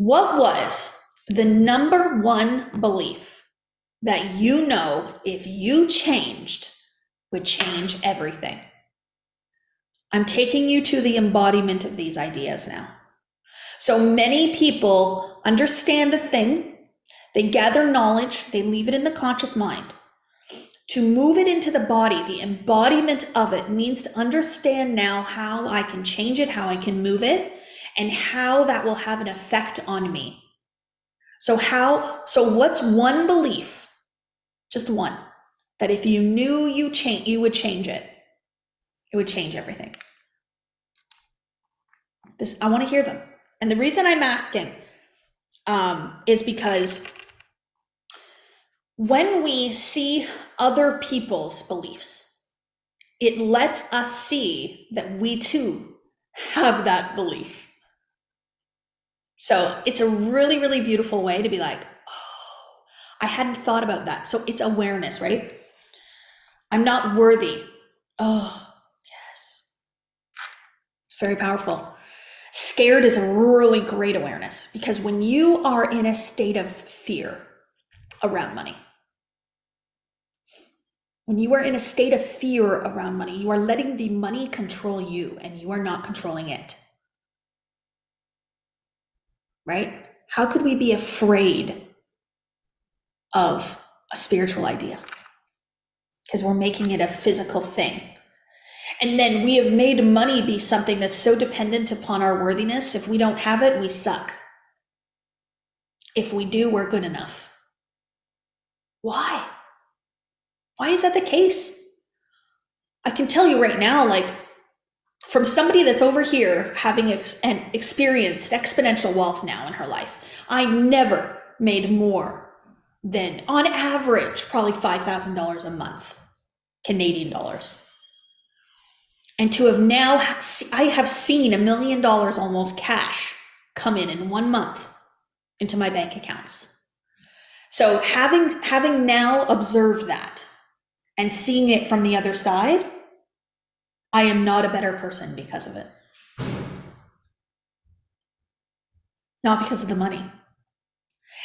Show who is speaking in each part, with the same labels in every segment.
Speaker 1: What was the number one belief that you know if you changed would change everything? I'm taking you to the embodiment of these ideas now. So many people understand a thing, they gather knowledge, they leave it in the conscious mind. To move it into the body, the embodiment of it means to understand now how I can change it, how I can move it, and how that will have an effect on me. So what's one belief, just one, that if you knew you would change it, it would change everything? I want to hear them. And the reason I'm asking is because when we see other people's beliefs, it lets us see that we too have that belief. So it's a really, really beautiful way to be like, oh, I hadn't thought about that. So it's awareness, right? I'm not worthy. Oh, yes. It's very powerful. Scared is a really great awareness, because when you are in a state of fear around money, when you are in a state of fear around money, you are letting the money control you and you are not controlling it. Right? How could we be afraid of a spiritual idea? Because we're making it a physical thing. And then we have made money be something that's so dependent upon our worthiness. If we don't have it, we suck. If we do, we're good enough. Why? Why is that the case? I can tell you right now, like, from somebody that's over here having experienced exponential wealth now in her life, I never made more than, on average, probably $5,000 a month, Canadian dollars. And to have now, I have seen $1 million almost cash come in 1 month into my bank accounts. So having now observed that and seeing it from the other side, I am not a better person because of it. Not because of the money.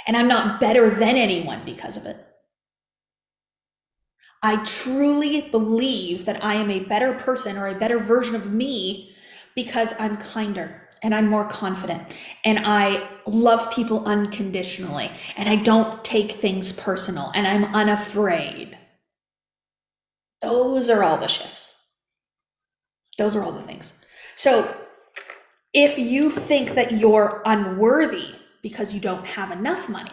Speaker 1: And I'm not better than anyone because of it. I truly believe that I am a better person or a better version of me because I'm kinder and I'm more confident and I love people unconditionally and I don't take things personal and I'm unafraid. Those are all the shifts. Those are all the things. So if you think that you're unworthy because you don't have enough money,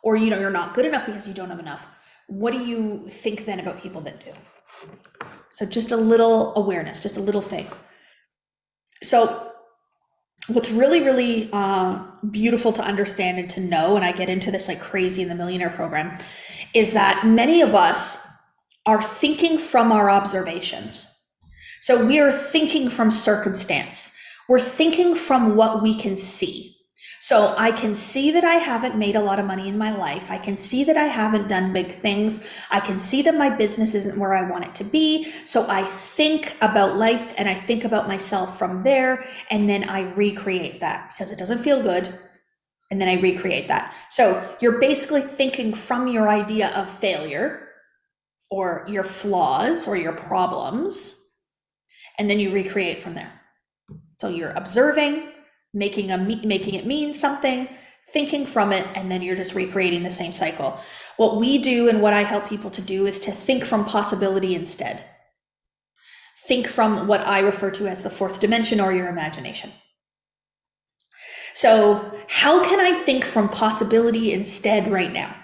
Speaker 1: or you're not good enough because you don't have enough, what do you think then about people that do? So just a little awareness, just a little thing. So what's really, really beautiful to understand and to know, and I get into this like crazy in the Millionaire Program, is that many of us are thinking from our observations. So we are thinking from circumstance. We're thinking from what we can see. So I can see that I haven't made a lot of money in my life. I can see that I haven't done big things. I can see that my business isn't where I want it to be. So I think about life and I think about myself from there, and then I recreate that because it doesn't feel good. And then I recreate that. So you're basically thinking from your idea of failure or your flaws or your problems, and then you recreate from there. So you're observing, making it mean something, thinking from it, and then you're just recreating the same cycle. What we do and what I help people to do is to think from possibility instead. Think from what I refer to as the fourth dimension or your imagination. So how can I think from possibility instead right now?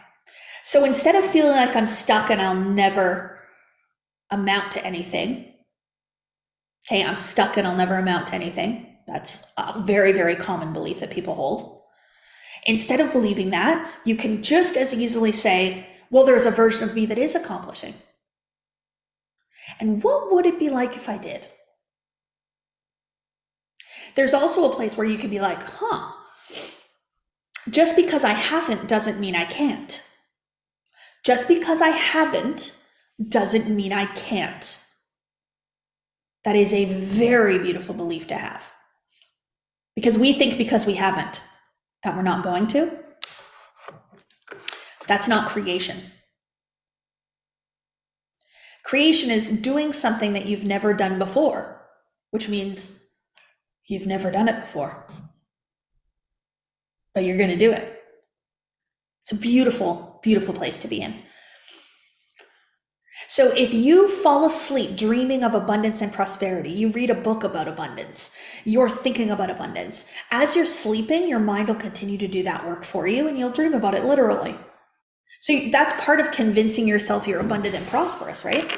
Speaker 1: So instead of feeling like I'm stuck and I'll never amount to anything, okay, I'm stuck and I'll never amount to anything. That's a very, very common belief that people hold. Instead of believing that, you can just as easily say, well, there's a version of me that is accomplishing. And what would it be like if I did? There's also a place where you can be like, just because I haven't doesn't mean I can't. Just because I haven't doesn't mean I can't. That is a very beautiful belief to have. Because we think because we haven't. that we're not going to, that's not creation. Creation is doing something that you've never done before, which means you've never done it before, but you're going to do it. It's a beautiful, beautiful place to be in. So if you fall asleep dreaming of abundance and prosperity, you read a book about abundance, you're thinking about abundance. As you're sleeping, your mind will continue to do that work for you and you'll dream about it literally. So that's part of convincing yourself you're abundant and prosperous, right?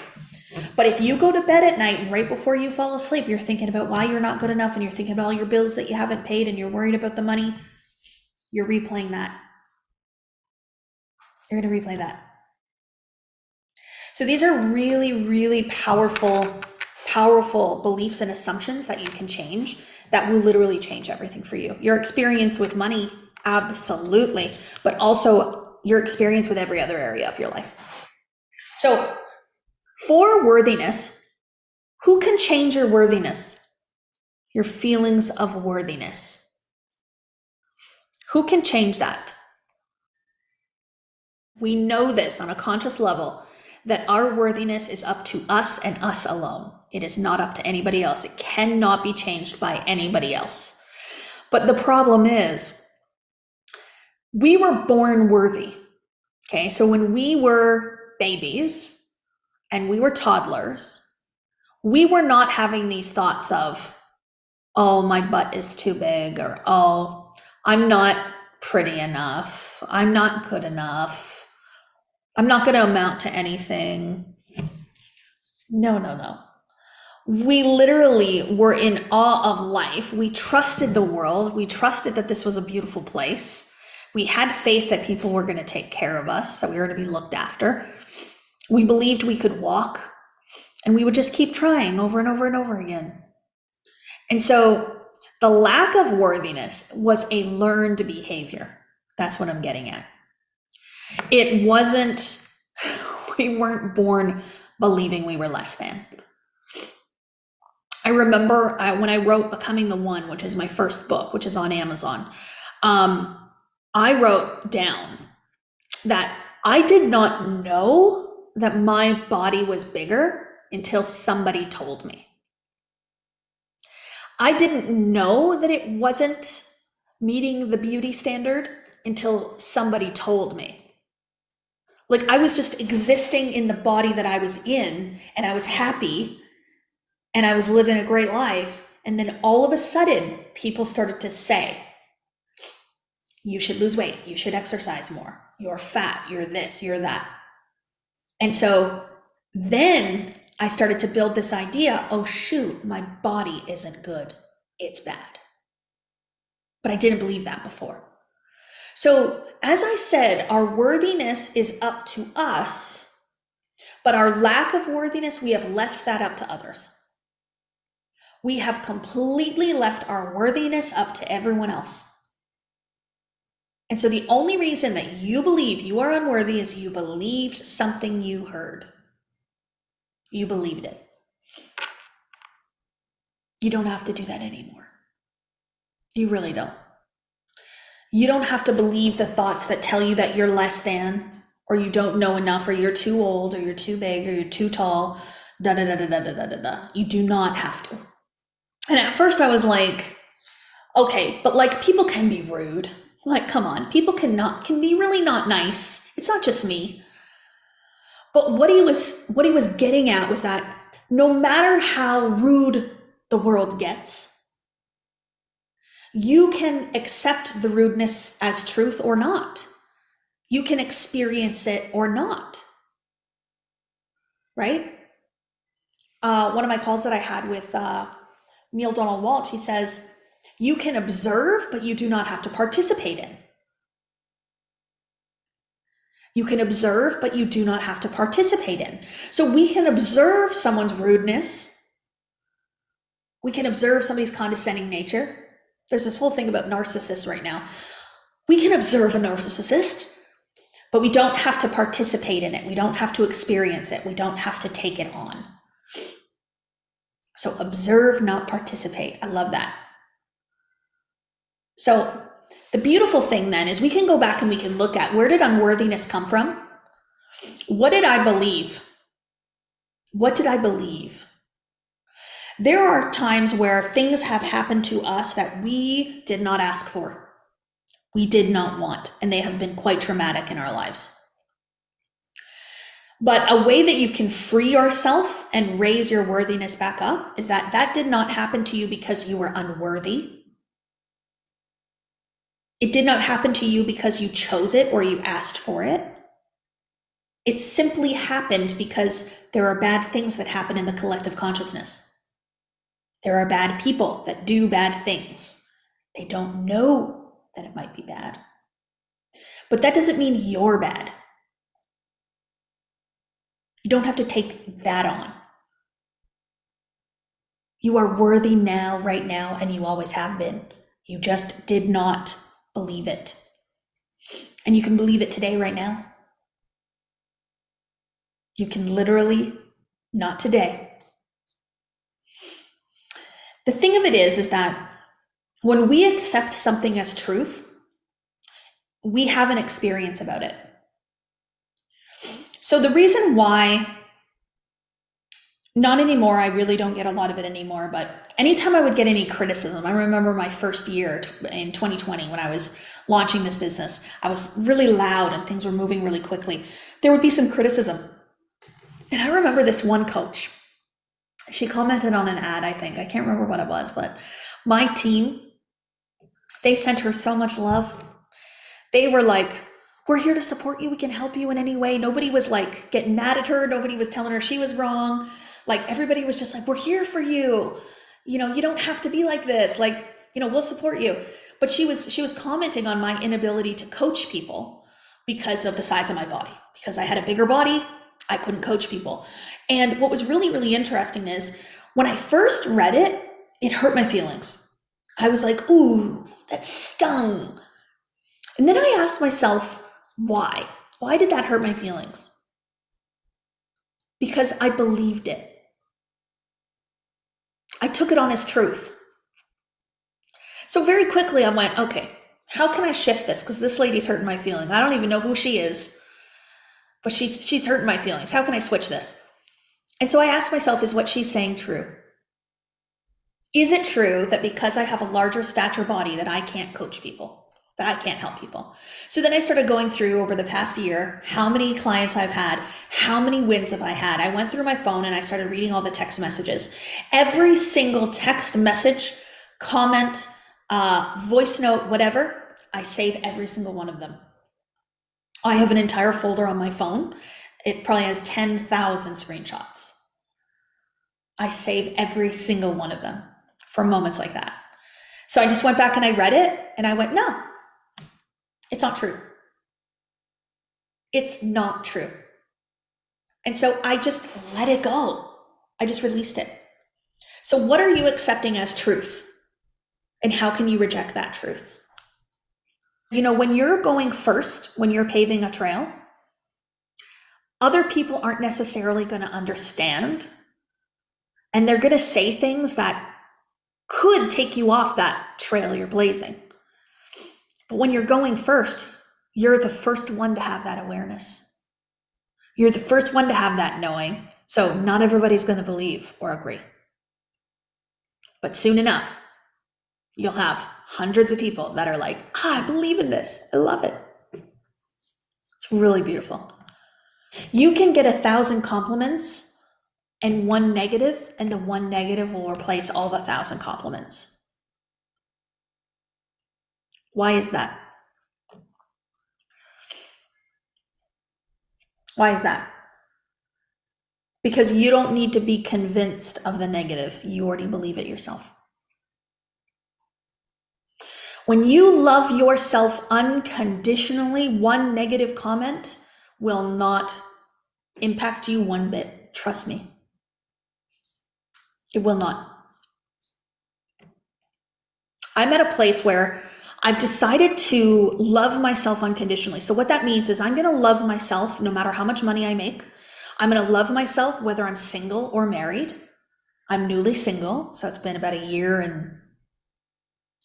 Speaker 1: But if you go to bed at night and right before you fall asleep, you're thinking about why you're not good enough and you're thinking about all your bills that you haven't paid and you're worried about the money, you're replaying that. You're going to replay that. So these are really, really powerful beliefs and assumptions that you can change that will literally change everything for you. Your experience with money, absolutely, but also your experience with every other area of your life. So for worthiness, who can change your worthiness? Your feelings of worthiness. Who can change that? We know this on a conscious level, that our worthiness is up to us and us alone. It is not up to anybody else. It cannot be changed by anybody else. But the problem is, we were born worthy. Okay, so when we were babies and we were toddlers, we were not having these thoughts of, oh, my butt is too big, or oh, I'm not pretty enough, I'm not good enough, I'm not going to amount to anything. No. We literally were in awe of life. We trusted the world. We trusted that this was a beautiful place. We had faith that people were going to take care of us, that we were going to be looked after. We believed we could walk, and we would just keep trying over and over and over again. And so the lack of worthiness was a learned behavior. That's what I'm getting at. It wasn't, we weren't born believing we were less than. I remember when I wrote Becoming the One, which is my first book, which is on Amazon, I wrote down that I did not know that my body was bigger until somebody told me. I didn't know that it wasn't meeting the beauty standard until somebody told me. Like, I was just existing in the body that I was in, and I was happy, and I was living a great life. And then all of a sudden, people started to say, you should lose weight, you should exercise more, you're fat, you're this, you're that. And so then I started to build this idea, oh shoot, my body isn't good, it's bad. But I didn't believe that before. So as I said, our worthiness is up to us, but our lack of worthiness, we have left that up to others. We have completely left our worthiness up to everyone else. And so the only reason that you believe you are unworthy is you believed something you heard. You believed it. You don't have to do that anymore. You really don't. You don't have to believe the thoughts that tell you that you're less than, or you don't know enough, or you're too old, or you're too big, or you're too tall, da-da-da-da-da-da-da-da. You do not have to. And at first I was like, okay, but like, people can be rude. Like, come on, people can be really not nice. It's not just me. But what he was getting at was that no matter how rude the world gets, you can accept the rudeness as truth or not. You can experience it or not, right? One of my calls that I had with Neil Donald Walsh, he says, you can observe, but you do not have to participate in. You can observe, but you do not have to participate in. So we can observe someone's rudeness. We can observe somebody's condescending nature. There's this whole thing about narcissists right now. We can observe a narcissist, but we don't have to participate in it. We don't have to experience it. We don't have to take it on. So observe, not participate. I love that. So The beautiful thing then is we can go back and we can look at, where did unworthiness come from? What did I believe? What did I believe? There are times where things have happened to us that we did not ask for, we did not want, and they have been quite traumatic in our lives. But a way that you can free yourself and raise your worthiness back up is that that did not happen to you because you were unworthy. It did not happen to you because you chose it or you asked for it. It simply happened because there are bad things that happen in the collective consciousness. There are bad people that do bad things. They don't know that it might be bad. But that doesn't mean you're bad. You don't have to take that on. You are worthy now, right now, and you always have been. You just did not believe it. And you can believe it today, right now. You can literally, not today. The thing of it is that when we accept something as truth, we have an experience about it. So the reason why, not anymore, I really don't get a lot of it anymore, but anytime I would get any criticism, I remember my first year in 2020 when I was launching this business, I was really loud and things were moving really quickly. There would be some criticism. And I remember this one coach, she commented on an ad, I think, I can't remember what it was, but my team, they sent her so much love. They were like, we're here to support you. We can help you in any way. Nobody was like getting mad at her. Nobody was telling her she was wrong. Like everybody was just like, we're here for you. You know, you don't have to be like this. Like, you know, we'll support you. But she was commenting on my inability to coach people because of the size of my body. Because I had a bigger body, I couldn't coach people. And what was really, really interesting is when I first read it, it hurt my feelings. I was like, ooh, that stung. And then I asked myself, why? Why did that hurt my feelings? Because I believed it. I took it on as truth. So very quickly I went, okay, how can I shift this? Because this lady's hurting my feelings. I don't even know who she is, but she's hurting my feelings. How can I switch this? And so I asked myself, is what she's saying true? Is it true that because I have a larger stature body that I can't coach people? That I can't help people? So then I started going through over the past year, how many clients I've had, how many wins have I had? I went through my phone and I started reading all the text messages. Every single text message, comment, voice note, whatever, I save every single one of them. I have an entire folder on my phone. It probably has 10,000 screenshots. I save every single one of them for moments like that. So I just went back and I read it and I went, no, it's not true. It's not true. And so I just let it go. I just released it. So what are you accepting as truth? And how can you reject that truth? You know, when you're going first, when you're paving a trail, other people aren't necessarily going to understand. And they're going to say things that could take you off that trail you're blazing. But when you're going first, you're the first one to have that awareness. You're the first one to have that knowing. So not everybody's going to believe or agree. But soon enough, you'll have hundreds of people that are like, I believe in this. I love it. It's really beautiful. You can get 1,000 compliments and one negative, and the one negative will replace all the 1,000 compliments. Why is that? Why is that? Because you don't need to be convinced of the negative. You already believe it yourself. When you love yourself unconditionally, one negative comment will not impact you one bit. Trust me. It will not. I'm at a place where I've decided to love myself unconditionally. So what that means is I'm going to love myself no matter how much money I make. I'm going to love myself whether I'm single or married. I'm newly single, so it's been about a year and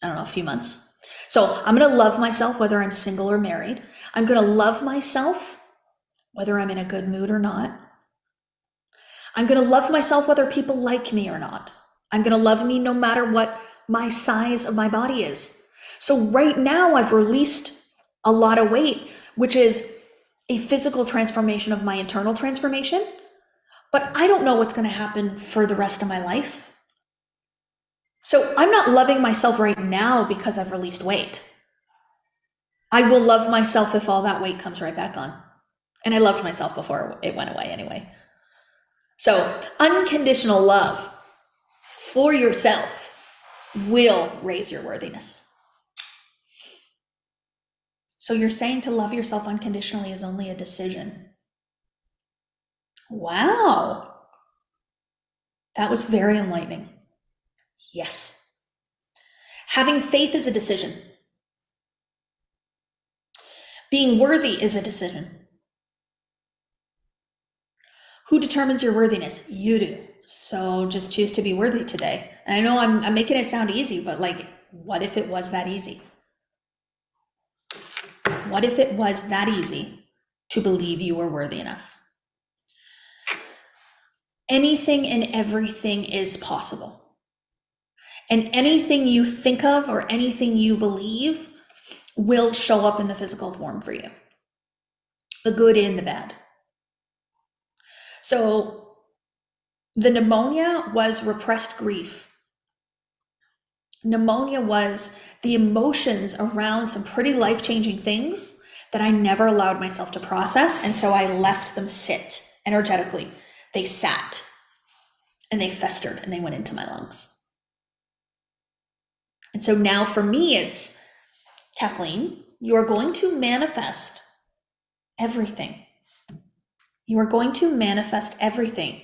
Speaker 1: I don't know, a few months. So I'm going to love myself whether I'm single or married. I'm going to love myself whether I'm in a good mood or not. I'm going to love myself whether people like me or not. I'm going to love me no matter what my size of my body is. So right now I've released a lot of weight, which is a physical transformation of my internal transformation, but I don't know what's going to happen for the rest of my life. So I'm not loving myself right now because I've released weight. I will love myself if all that weight comes right back on. And I loved myself before it went away anyway. So unconditional love for yourself will raise your worthiness. So you're saying to love yourself unconditionally is only a decision. Wow. That was very enlightening. Yes. Having faith is a decision. Being worthy is a decision. Who determines your worthiness? You do. So just choose to be worthy today. And I know I'm making it sound easy, but like, what if it was that easy? What if it was that easy to believe you were worthy enough? Anything and everything is possible. And anything you think of or anything you believe will show up in the physical form for you. The good and the bad. So the pneumonia was repressed grief. Pneumonia was the emotions around some pretty life-changing things that I never allowed myself to process. And so I left them sit energetically. They sat and they festered and they went into my lungs. And so now for me, it's, Kathleen, you are going to manifest everything. You are going to manifest everything.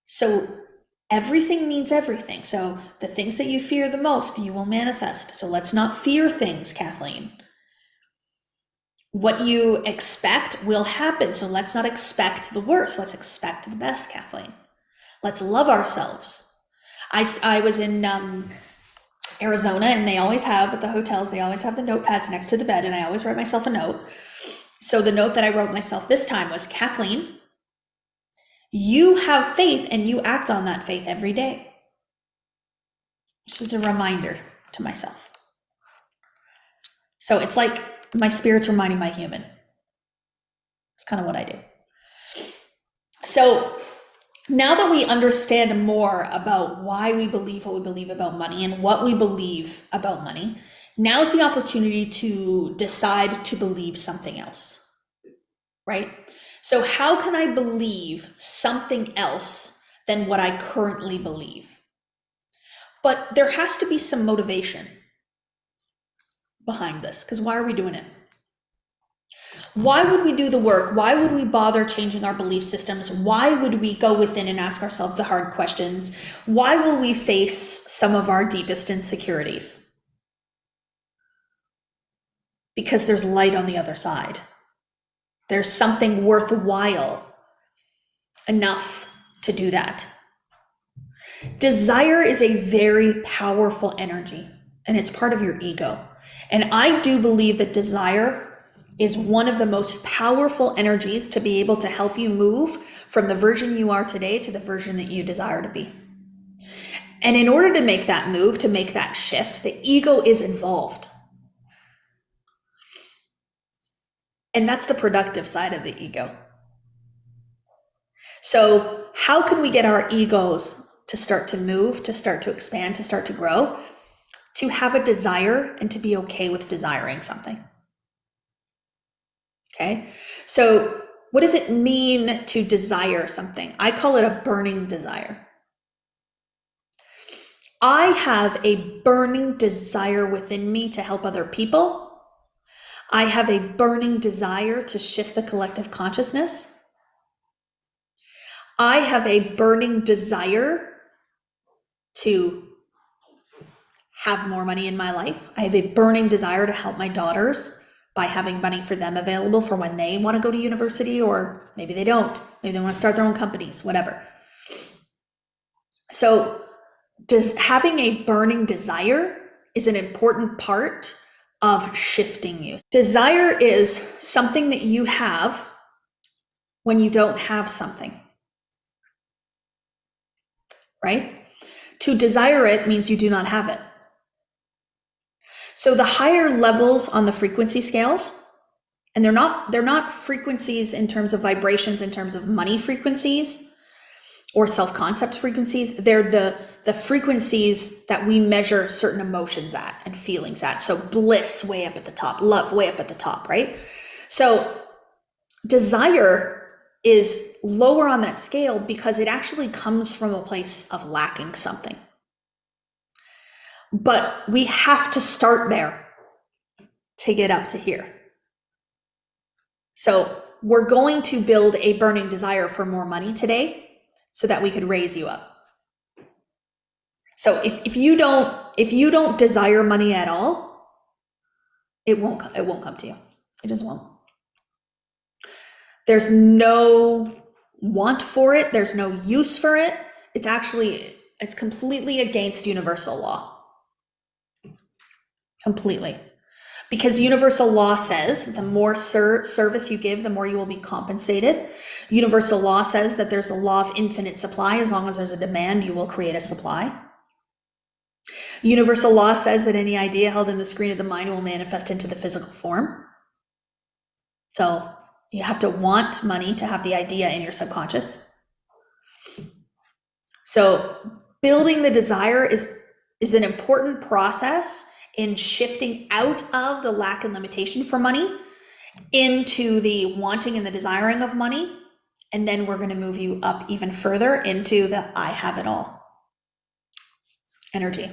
Speaker 1: So everything means everything. So the things that you fear the most, you will manifest. So let's not fear things, Kathleen. What you expect will happen. So let's not expect the worst. Let's expect the best, Kathleen. Let's love ourselves. I was in Arizona, and they always have at the hotels, they always have the notepads next to the bed, and I always write myself a note. So the note that I wrote myself this time was, Kathleen, you have faith and you act on that faith every day. It's just a reminder to myself. So it's like my spirit's reminding my human. It's kind of what I do. So now that we understand more about why we believe what we believe about money and what we believe about money, now's the opportunity to decide to believe something else, right? So how can I believe something else than what I currently believe? But there has to be some motivation behind this, because why are we doing it? Why would we do the work? Why would we bother changing our belief systems? Why would we go within and ask ourselves the hard questions? Why will we face some of our deepest insecurities? Because there's light on the other side. There's something worthwhile enough to do that. Desire is a very powerful energy, and it's part of your ego. And I do believe that desire is one of the most powerful energies to be able to help you move from the version you are today to the version that you desire to be. And in order to make that move, to make that shift, the ego is involved. And that's the productive side of the ego. So how can we get our egos to start to move, to start to expand, to start to grow, to have a desire and to be okay with desiring something? Okay, so what does it mean to desire something? I call it a burning desire. I have a burning desire within me to help other people. I have a burning desire to shift the collective consciousness. I have a burning desire to have more money in my life. I have a burning desire to help my daughters by having money for them available for when they want to go to university, or maybe they don't. Maybe they want to start their own companies, whatever. So having a burning desire is an important part of shifting you. Desire is something that you have when you don't have something, right? To desire it means you do not have it. So the higher levels on the frequency scales, and they're not frequencies in terms of vibrations, in terms of money frequencies or self-concept frequencies. They're the frequencies that we measure certain emotions at and feelings at. So bliss way up at the top, love way up at the top, right? So desire is lower on that scale because it actually comes from a place of lacking something. But we have to start there to get up to here. So we're going to build a burning desire for more money today so that we could raise you up. So if you don't desire money at all, it won't come to you. It just won't. There's no want for it. There's no use for it. It's completely against universal law. Completely. Because universal law says the more service you give, the more you will be compensated. Universal law says that there's a law of infinite supply. As long as there's a demand, you will create a supply. Universal law says that any idea held in the screen of the mind will manifest into the physical form. So you have to want money to have the idea in your subconscious. So building the desire is an important process in shifting out of the lack and limitation for money into the wanting and the desiring of money. And then we're going to move you up even further into the I have it all energy.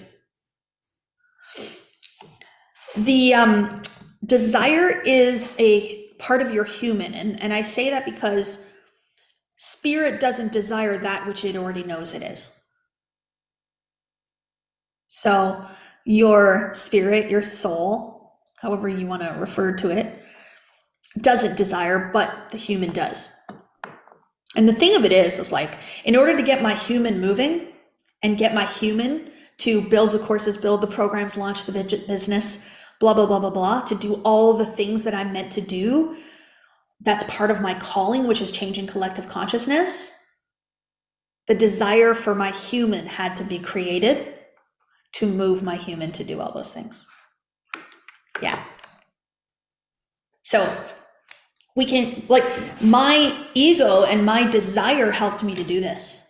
Speaker 1: The desire is a part of your human. And I say that because spirit doesn't desire that which it already knows it is. So your spirit, your soul, however you want to refer to it, doesn't desire, but the human does. And the thing of it is like, in order to get my human moving and get my human to build the courses, build the programs, launch the business, blah, blah, blah, blah, blah, to do all the things that I'm meant to do, that's part of my calling, which is changing collective consciousness. The desire for my human had to be created to move my human to do all those things. Yeah. So we can, like, my ego and my desire helped me to do this.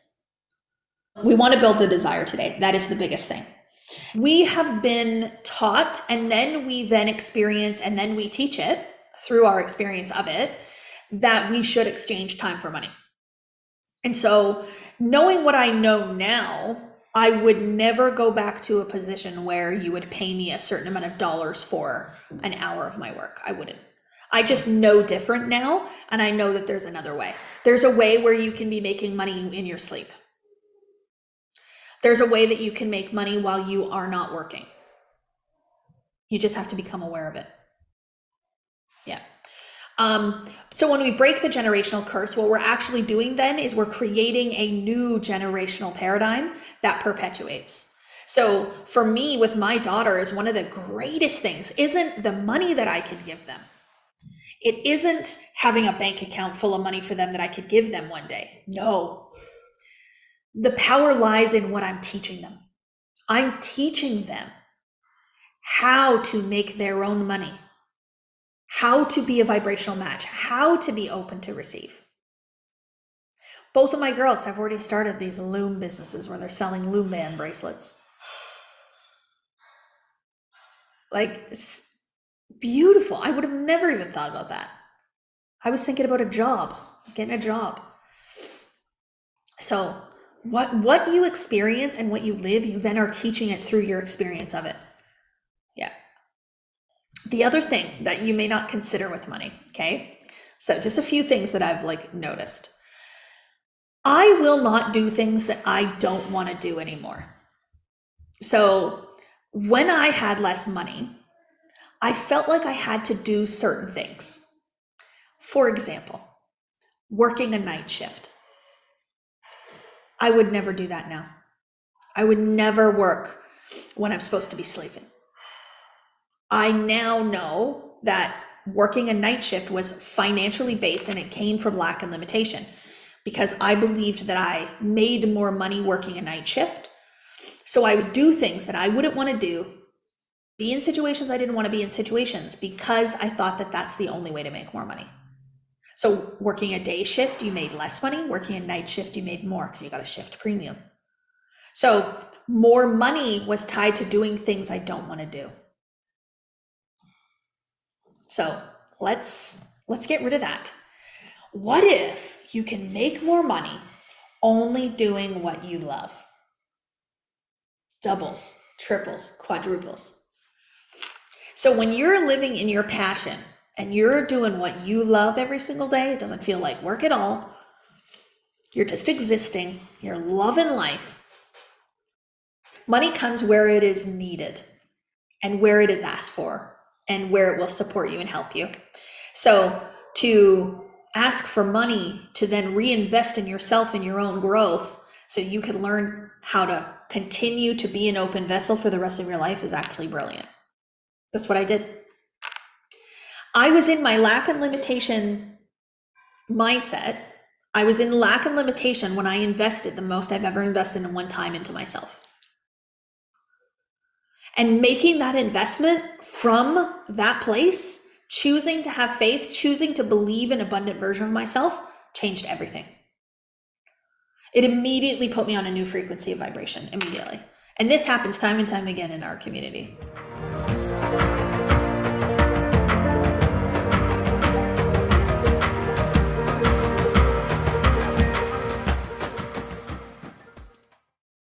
Speaker 1: We want to build the desire today. That is the biggest thing. We have been taught, and then we experience, and then we teach it through our experience of it, that we should exchange time for money. And so knowing what I know now, I would never go back to a position where you would pay me a certain amount of dollars for an hour of my work. I wouldn't. I just know different now, and I know that there's another way. There's a way where you can be making money in your sleep. There's a way that you can make money while you are not working. You just have to become aware of it. Yeah. So when we break the generational curse, what we're actually doing then is we're creating a new generational paradigm that perpetuates. So for me, with my daughters, one of the greatest things isn't the money that I can give them. It isn't having a bank account full of money for them that I could give them one day. No. The power lies in what I'm teaching them. I'm teaching them how to make their own money, how to be a vibrational match, how to be open to receive. Both of my girls have already started these loom businesses where they're selling loom band bracelets. Like, it's beautiful. I would have never even thought about that. I was thinking about a job, getting a job. So what you experience and what you live, you then are teaching it through your experience of it. Yeah. The other thing that you may not consider with money, okay? So just a few things that I've noticed. I will not do things that I don't want to do anymore. So when I had less money, I felt like I had to do certain things. For example, working a night shift. I would never do that now. I would never work when I'm supposed to be sleeping. I now know that working a night shift was financially based, and it came from lack and limitation, because I believed that I made more money working a night shift. So I would do things that I wouldn't want to do, be in situations I didn't want to be in situations, because I thought that that's the only way to make more money. So working a day shift, you made less money. Working a night shift, you made more because you got a shift premium. So more money was tied to doing things I don't want to do. So let's get rid of that. What if you can make more money only doing what you love? Doubles, triples, quadruples. So when you're living in your passion and you're doing what you love every single day, it doesn't feel like work at all. You're just existing, you're loving life. Money comes where it is needed and where it is asked for and where it will support you and help you. So to ask for money to then reinvest in yourself and your own growth so you can learn how to continue to be an open vessel for the rest of your life is actually brilliant. That's what I did. I was in my lack and limitation mindset. I was in lack and limitation when I invested the most I've ever invested in one time into myself. And making that investment from that place, choosing to have faith, choosing to believe an abundant version of myself, changed everything. It immediately put me on a new frequency of vibration, immediately. And this happens time and time again in our community.